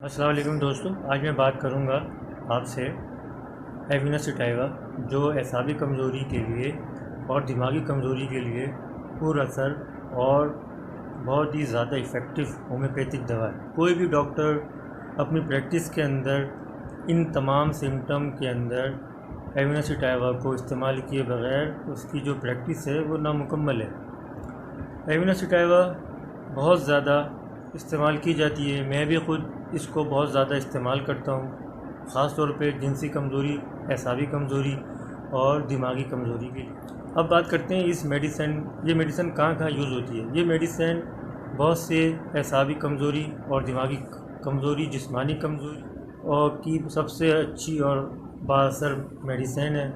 السلام علیکم دوستو، آج میں بات کروں گا آپ سے ایوینا سٹائوا، جو اعصابی کمزوری کے لیے اور دماغی کمزوری کے لیے پر اثر اور بہت ہی زیادہ افیکٹو ہومیوپیتھک دوا ہے۔ کوئی بھی ڈاکٹر اپنی پریکٹس کے اندر ان تمام سمٹم کے اندر ایوینا سٹائوا کو استعمال کیے بغیر اس کی جو پریکٹس ہے وہ نامکمل ہے۔ ایوینا سٹائوا بہت زیادہ استعمال کی جاتی ہے، میں بھی خود اس کو بہت زیادہ استعمال کرتا ہوں، خاص طور پہ جنسی کمزوری، اعصابی کمزوری اور دماغی کمزوری کے لیے۔ اب بات کرتے ہیں یہ میڈیسن کہاں کہاں یوز ہوتی ہے۔ یہ میڈیسن بہت سے اعصابی کمزوری اور دماغی کمزوری، جسمانی کمزوری اور کی سب سے اچھی اور بااثر میڈیسن ہے۔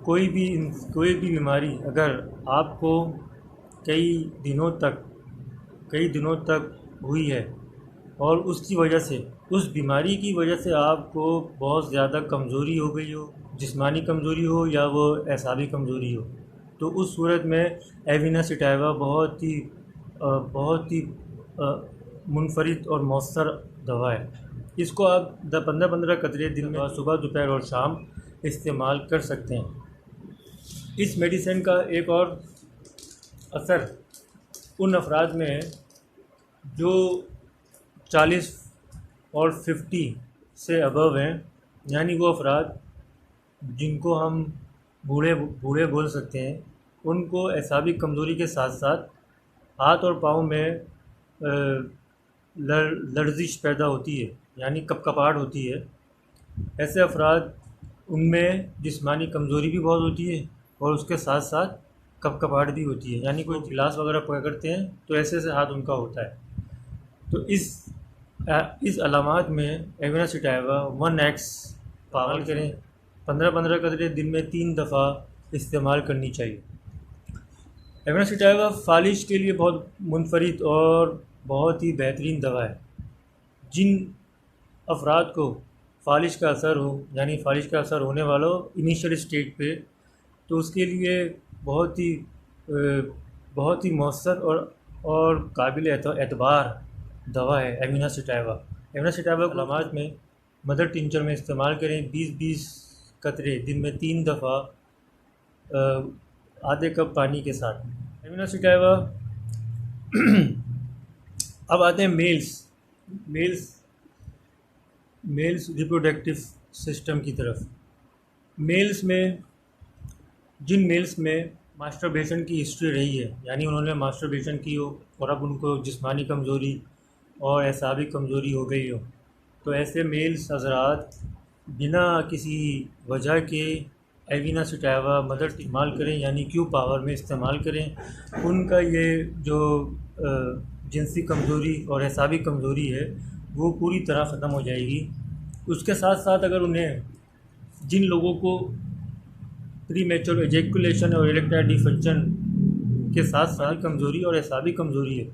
کوئی بھی بیماری اگر آپ کو کئی دنوں تک ہوئی ہے اور اس بیماری کی وجہ سے آپ کو بہت زیادہ کمزوری ہو گئی ہو، جسمانی کمزوری ہو یا وہ اعصابی کمزوری ہو، تو اس صورت میں ایوینا سٹائوا بہت ہی منفرد اور مؤثر دوا ہے۔ اس کو آپ 15 قطرے دن میں صبح، دوپہر اور شام استعمال کر سکتے ہیں۔ اس میڈیسن کا ایک اور اثر ان افراد میں ہے جو 40 اور 50 سے ابو ہیں، یعنی وہ افراد جن کو ہم بوڑھے بول سکتے ہیں۔ ان کو اعصابی کمزوری کے ساتھ ساتھ ہاتھ اور پاؤں میں لرزش پیدا ہوتی ہے، یعنی کپکپاہٹ ہوتی ہے۔ ایسے افراد ان میں جسمانی کمزوری بھی بہت ہوتی ہے اور اس کے ساتھ ساتھ کپکپاہٹ بھی ہوتی ہے، یعنی کوئی گلاس وغیرہ پکڑتے ہیں تو ایسے ہاتھ ان کا ہوتا ہے۔ تو اس علامات میں ایوینا سٹائوا 1x پاگل کریں، 15 قطرے دن میں 3 دفعہ استعمال کرنی چاہیے۔ ایوینا سٹائوا فالج کے لیے بہت منفرد اور بہت ہی بہترین دوا ہے۔ جن افراد کو فالج کا اثر ہو، یعنی فالج کا اثر ہونے والا ہو انیشیل اسٹیج پہ، تو اس کے لیے بہت ہی مؤثر اور قابل اعتبار دوا ہے ایوینا سٹائوا۔ ایوینا سٹائوا کو علامات میں مدر ٹنچر میں استعمال کریں، 20 قطرے دن میں 3 دفعہ آدھے کپ پانی کے ساتھ۔ ایوینا سٹائوا اب آتے ہیں میلز ریپروڈکٹیو سسٹم کی طرف۔ جن میلز میں ماسٹربیشن کی ہسٹری رہی ہے، یعنی انہوں نے ماسٹربیشن کی ہو اور اب ان کو جسمانی کمزوری اور اعصابی کمزوری ہو گئی ہو، تو ایسے میلز حضرات بنا کسی وجہ کے ایوینا سٹائوا مدر استعمال کریں، یعنی کیو پاور میں استعمال کریں۔ ان کا یہ جو جنسی کمزوری اور اعصابی کمزوری ہے وہ پوری طرح ختم ہو جائے گی۔ اس کے ساتھ ساتھ اگر جن لوگوں کو پری میچور ایجیکولیشن اور اریکٹائل ڈسفنکشن کے ساتھ ساتھ کمزوری اور اعصابی کمزوری ہے،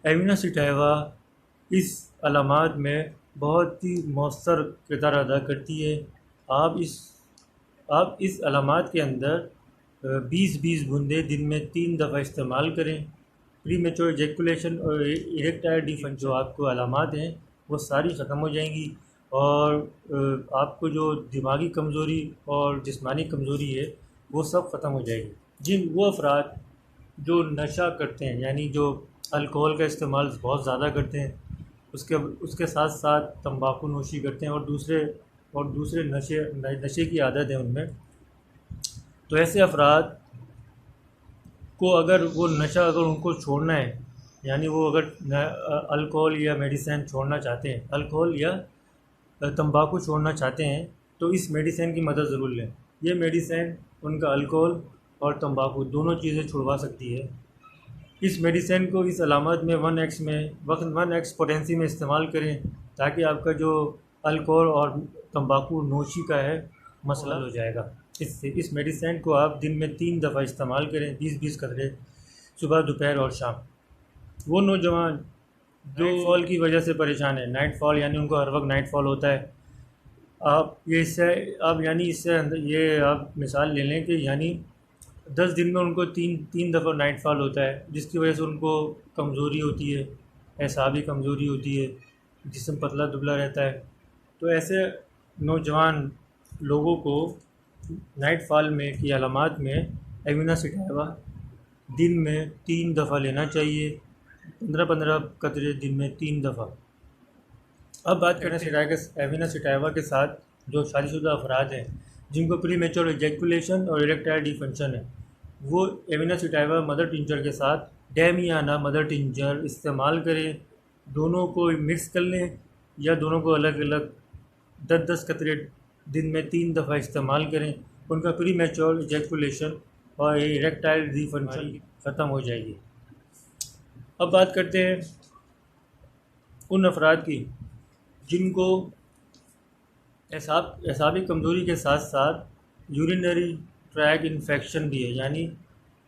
ایوینا سٹائوا اس علامات میں بہت ہی مؤثر کردار ادا کرتی ہے۔ آپ اس علامات کے اندر 20 بوندیں دن میں 3 دفعہ استعمال کریں۔ پری میچور ایجیکولیشن اور اریکٹائل ڈسفنکشن جو آپ کو علامات ہیں وہ ساری ختم ہو جائیں گی، اور آپ کو جو دماغی کمزوری اور جسمانی کمزوری ہے وہ سب ختم ہو جائے گی۔ وہ افراد جو نشہ کرتے ہیں، یعنی جو الکوہل کا استعمال بہت زیادہ کرتے ہیں، اس کے ساتھ ساتھ تمباکو نوشی کرتے ہیں اور دوسرے نشے کی عادت ہے ان میں، تو ایسے افراد کو اگر ان کو چھوڑنا ہے، یعنی وہ اگر الکوہل یا میڈیسن چھوڑنا چاہتے ہیں، الکوہل یا تمباکو چھوڑنا چاہتے ہیں، تو اس میڈیسن کی مدد ضرور لیں۔ یہ میڈیسن ان کا الکوہل اور تمباکو دونوں چیزیں چھڑوا سکتی ہے۔ اس میڈیسن کو اس علامات میں 1x پوٹینسی میں استعمال کریں، تاکہ آپ کا جو الکوہل اور تمباکو نوشی کا ہے مسئلہ ہو جائے گا۔ اس میڈیسن کو آپ دن میں 3 دفعہ استعمال کریں، 20 قطرے صبح، دوپہر اور شام۔ وہ نوجوان جو فال کی وجہ سے پریشان ہے، نائٹ فال، یعنی ان کو ہر وقت نائٹ فال ہوتا ہے، اس سے یہ آپ مثال لے لیں کہ یعنی 10 دن میں ان کو تین دفعہ نائٹ فال ہوتا ہے، جس کی وجہ سے ان کو کمزوری ہوتی ہے، اعصابی کمزوری ہوتی ہے، جسم پتلا دبلا رہتا ہے، تو ایسے نوجوان لوگوں کو نائٹ فال میں کی علامات میں ایوینا سٹائوا دن میں 3 دفعہ لینا چاہیے، 15 قطرے دن میں 3 دفعہ۔ اب بات کریں ایوینا سٹائوا کے ساتھ جو شادی شدہ افراد ہیں جن کو پری میچور ایجیکولیشن اور اریکٹائل ڈی فنکشن ہے، وہ ایوینا سٹائوا مدر ٹنچر کے ساتھ ڈیمیانا مدر ٹنچر استعمال کریں، دونوں کو مکس کر لیں یا دونوں کو الگ الگ 10 قطرے دن میں 3 دفعہ استعمال کریں، ان کا پری میچور ایجیکولیشن اور اریکٹائل ڈی فنکشن ختم ہو جائے گی۔ اب بات کرتے ہیں ان افراد کی جن کو اعصابی کمزوری کے ساتھ ساتھ یورینری ٹریک انفیکشن بھی ہے، یعنی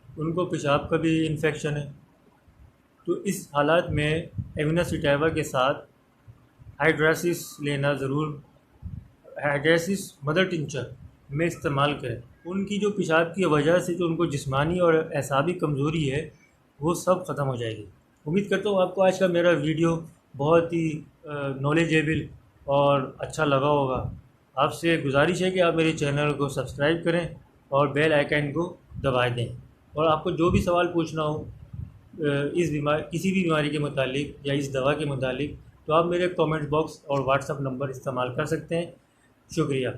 ان کو پیشاب کا بھی انفیکشن ہے، تو اس حالات میں ایوینا سٹائوا کے ساتھ ہائیڈراسس لینا ضرور، ہائیڈراسس مدر ٹنچر میں استعمال کریں۔ ان کی جو پیشاب کی وجہ سے جو ان کو جسمانی اور اعصابی کمزوری ہے وہ سب ختم ہو جائے گی۔ امید کرتا ہوں آپ کو آج کا میرا ویڈیو بہت ہی نالجیبل اور اچھا لگا ہوگا۔ آپ سے گزارش ہے کہ آپ میرے چینل کو سبسکرائب کریں اور بیل آئیکن کو دبا دیں، اور آپ کو جو بھی سوال پوچھنا ہو کسی بھی بیماری کے متعلق یا اس دوا کے متعلق، تو آپ میرے کامنٹ باکس اور واٹس ایپ نمبر استعمال کر سکتے ہیں۔ شکریہ۔